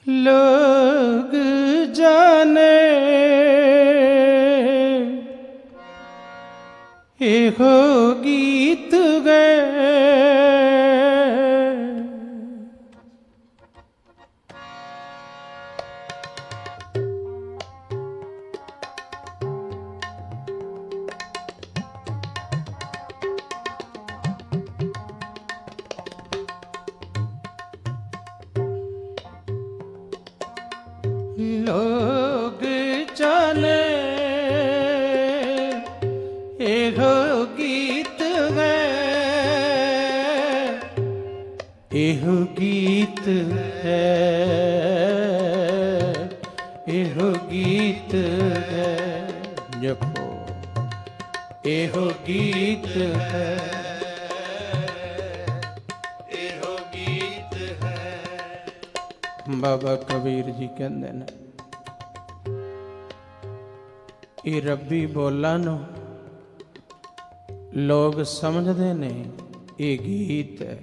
लोग जाने एहो गीत गए लोग जाने एहो गीत है, एहो गीत है, एहो गीत है, जपो एहो गीत है, एहो गीत है। बाबा कबीर जी कहते हैं ये रब्बी बोलां नूं लोग समझते ने ये गीत है,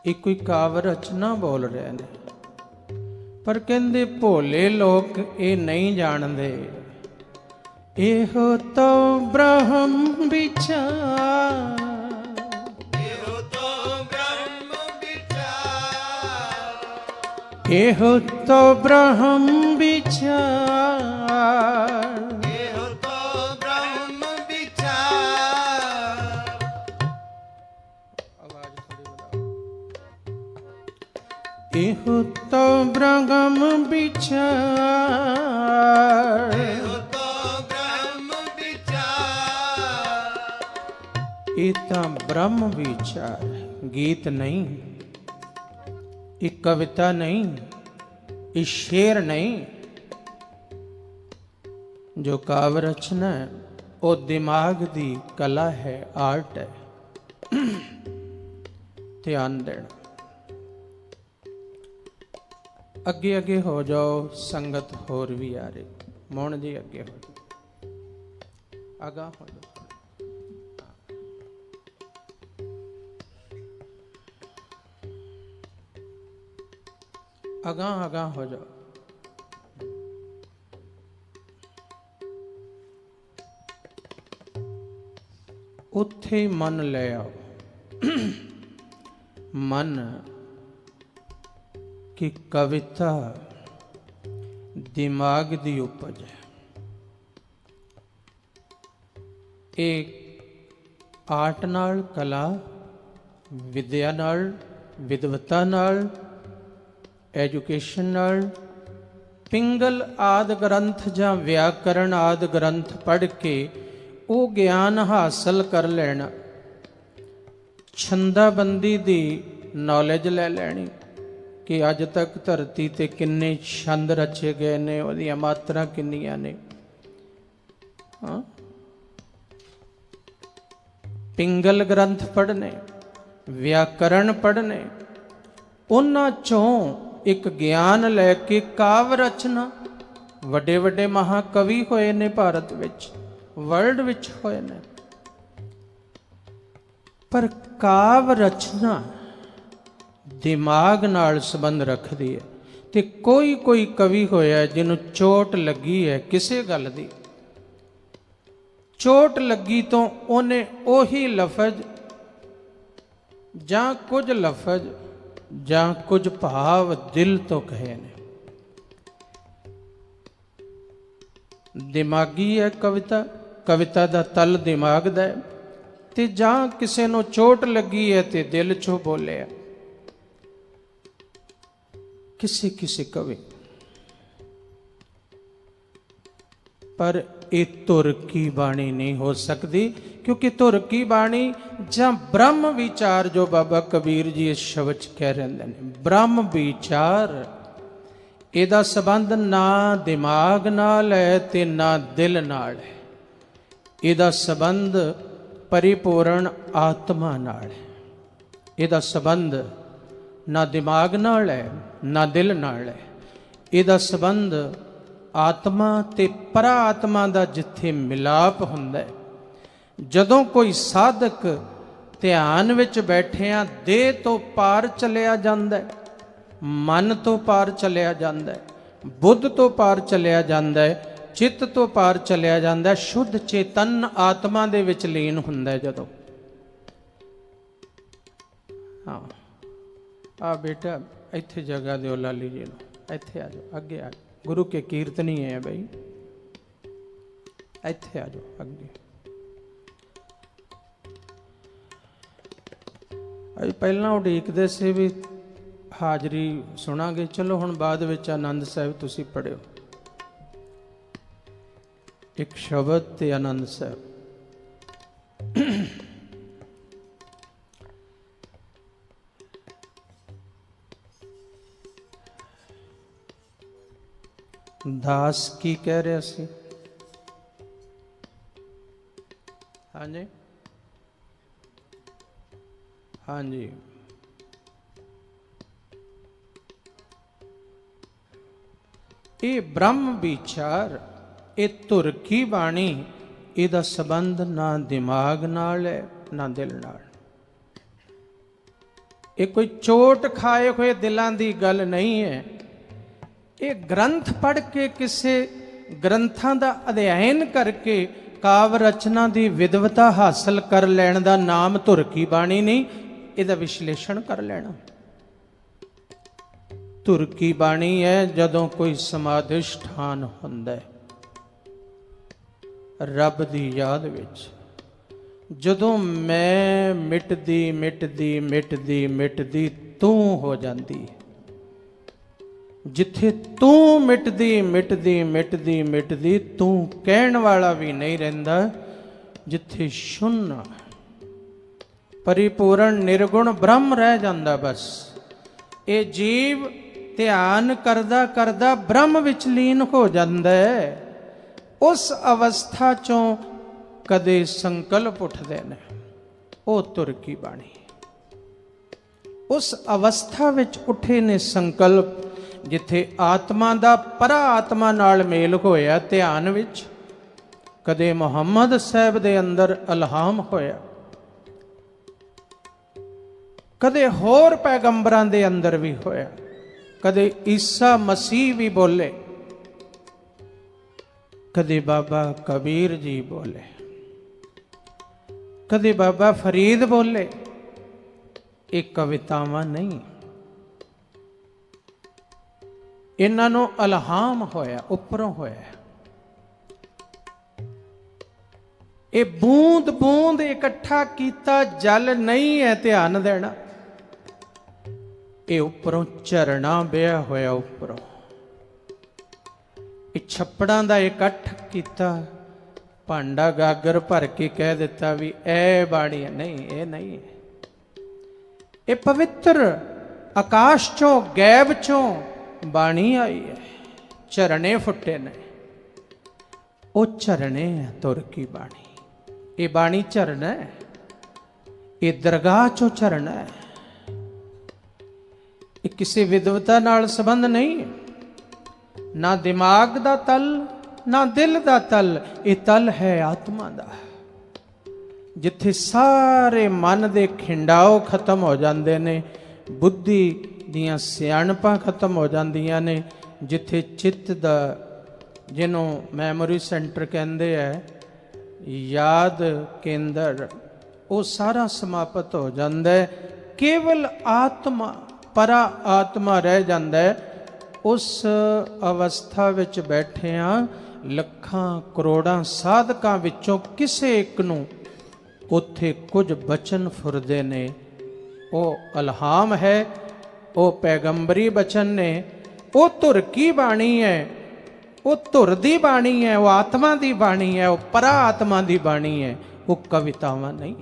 ये कोई काव्य रचना बोल रहे ने, पर कहते भोले लोग ये नहीं जानते। एहो तो ब्रह्म विचार, एहो तो ब्रह्म विचार, एहो तो ब्रह्म विचार, एहो तो ब्रह्म विचार, एहो तो ब्रह्म विचार। ये तो ब्रह्म विचार, गीत नहीं, ये कविता नहीं, ये शेर नहीं। जो काव्य रचना है वो दिमाग दी कला है, आर्ट है। ध्यान देना। अगे अगे हो जाओ, संगत होर भी आ रही। मोहन जी अगे हो जाओ, आगा हो जाओ, आगा आगा हो जाओ। उत्थे मन ले आओ। मन कि कविता दिमाग दी उपज है। एक आर्ट नाल, कला विद्या नाल, विद्वता नाल, एजुकेशन नाल, पिंगल आदि ग्रंथ जां व्याकरण आदि ग्रंथ पढ़ के वो ज्ञान हासिल कर लेना, छंदाबंदी दी नॉलेज ले लैनी कि अज तक धरती ते किन्ने छंद रचे गए ने, उहदियां मात्रा किन्नियां ने। हाँ, पिंगल ग्रंथ पढ़ने, व्याकरण पढ़ने, उन्हां चों एक ज्ञान लैके काव्य रचना। वड्डे वड्डे महाकवि होए ने भारत विच, वर्ल्ड विच होए ने, पर काव्य रचना दिमाग नाल संबंध रखती है। ते कोई कोई कवि होया जिन्हों चोट लगी है किसी गल दी, चोट लगी तो उन्हें ओही लफज जां कुछ लफज जां कुछ भाव दिल तो कहे ने। दिमागी है कविता, कविता दा तल दिमाग दा है। ते जां किसे नूं चोट लगी है ते दिल चों बोले। किसी किसी कवि, पर ये धुर की बाणी नहीं हो सकती, क्योंकि धुर की बाणी जां ब्रह्म विचार, जो बाबा कबीर जी इस शब्द कह रहे हैं, ब्रह्म विचार, इहदा संबंध ना दिमाग नाल है ते ना दिल नाल है। इहदा संबंध परिपूर्ण आत्मा नाल है। इहदा संबंध ना दिमाग नाल है ना दिल नाल है। इहदा संबंध आत्मा ते परा आत्मा दा जिथे मिलाप हुंदा है। जदों कोई साधक ध्यान विच बैठिया देह तो पार चलिया जांदा है, मन तो पार चलिया जांदा है, बुद्ध तो पार चलिया जांदा है, चित्त तो पार चलिया जांदा है, शुद्ध चेतन आत्मा दे विच लीन हुंदा है जदों। हाँ आ बेटा इत्थे जगह दिओ लाली जी नूं, इत्थे आ जाओ, अगे आ जाओ, गुरु के कीर्तनी है बई, इत्थे आ जाओ अगे। अज पहला उड़ीकदे से भी हाजरी सुनांगे, चलो हुण बाद विच आनंद साहिब तुसीं पढ़िओ, एक शब्द ते आनंद साहिब। दास की कह रहा सी? हाँ जी, हाँ जी, ये ब्रह्म विचार, ये धुर की बाणी, इहदा संबंध ना दिमाग नाल है ना दिल नाल। ये कोई चोट खाए हुए दिलां दी गल नहीं है। ये ग्रंथ पढ़ के, किसी ग्रंथां दा अध्ययन करके काव्य रचना की विद्वता हासिल कर लैण दा नाम धुर की बाणी नहीं, इहदा विश्लेषण कर लेना। धुर की बाणी है जदों कोई समाधिष्ठान हुंदा है रब दी याद विच, जदों मैं मिटदी मिटदी मिटदी मिटदी तू हो जाती है, जिथे तू मिटदी मिटदी मिटदी मिटदी तू कहण वाला भी नहीं रहिंदा, जिथे शून्य परिपूर्ण निर्गुण ब्रह्म रह जांदा। बस ये जीव ध्यान करदा करदा ब्रह्म विच लीन हो जांदा है। उस अवस्था चों कदे संकल्प उठदे ने, ओ धुर की बाणी। उस अवस्था विच उठे ने संकल्प, जिथे आत्मा दा परा आत्मा नाल मेल होया ध्यान विच। कदे मुहम्मद साहब दे अंदर इल्हाम होया, कदे होर पैगंबरां दे अंदर भी होया, कदे ईसा मसीह भी बोले, कदे बाबा कबीर जी बोले, कदे बाबा फरीद बोले। ये कवितावां नहीं, इन्हां नूं इल्हाम होया, उपरों होया। ये बूंद बूंद इकट्ठा कीता जल नहीं है ध्यान देना, ये उपरों झरना बया होया। उपरों ये छप्पड़ां दा इकट्ठ कीता, भांडा गागर भर के कह दिता भी ए बाणी है। नहीं, ये नहीं है। ये पवित्र आकाश चों गैब चों बाणी आई है, झरने फुटे ने, वो झरने है धुर की बाणी। ये बाणी झरना है, ये दरगाह चो झरना है। ये किसी विद्वता नाल संबंध नहीं है, ना दिमाग दा तल ना दिल दा तल। ये तल है आत्मा दा, जिथे सारे मन दे खिंडाओ खत्म हो जाते ने, बुद्धि दियां सियाणपां खत्म हो जांदियां ने, जिथे चित्त दा, जिन्हों मैमोरी सेंटर कहंदे है, याद केंद्र, वो सारा समाप्त हो जाता है। केवल आत्मा, परा आत्मा रह जाता है। उस अवस्था विच बैठिया लखां करोड़ां साधकां विचों किसे एक नूं उत्थे कुछ बचन फुरदे ने। वो इल्हाम है, वो पैगंबरी बचन ने, वो धुर की बाणी है, वो धुर दी बाणी है, वो आत्मा दी बाणी है, वो परा आत्मा दी बाणी है, वो कवितावां नहीं।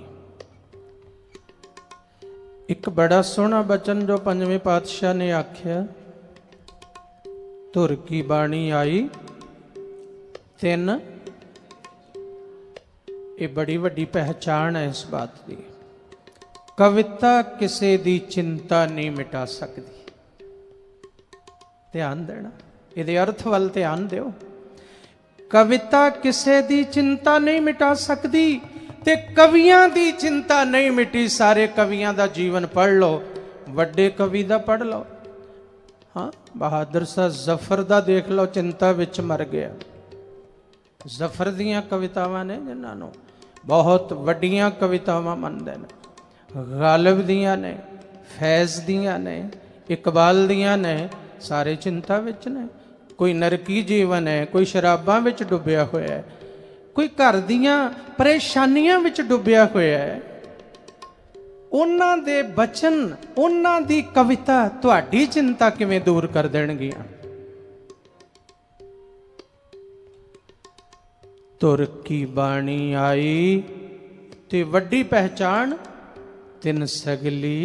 एक बड़ा सोहना बचन जो पंजवें पातशाह ने आख्या, धुर की बाणी आई तिन। ये बड़ी वड्डी पहचान है इस बात की। कविता किसी दी चिंता नहीं मिटा सकती। ध्यान देना, ये अर्थ वाल ध्यान दिओ। कविता किसी दी चिंता नहीं मिटा सकती, ते कवियां दी चिंता नहीं मिटी। सारे कवियां दा जीवन पढ़ लो, वड्डे कवि दा पढ़ लो, हाँ बहादुर शाह जफर दा देख लो, चिंता विच मर गया। जफर दियां कवितावां ने जिन्हां नूं बहुत वड्डियां कवितावां मनदे ने, गालिब दियां ने, फैज़ दियां ने, इकबाल दियां ने, सारे चिंता विच ने। कोई नरकी जीवन है, कोई शराबां विच डुबिया होया है, कोई घर दियां परेशानियां विच डुबिया होया है। उन्हां दे बचन, उन्हां दी कविता तुहाडी चिंता किवें दूर कर देणगियां। तुर की बाणी आई ते वड्डी पहचान, तिन सगली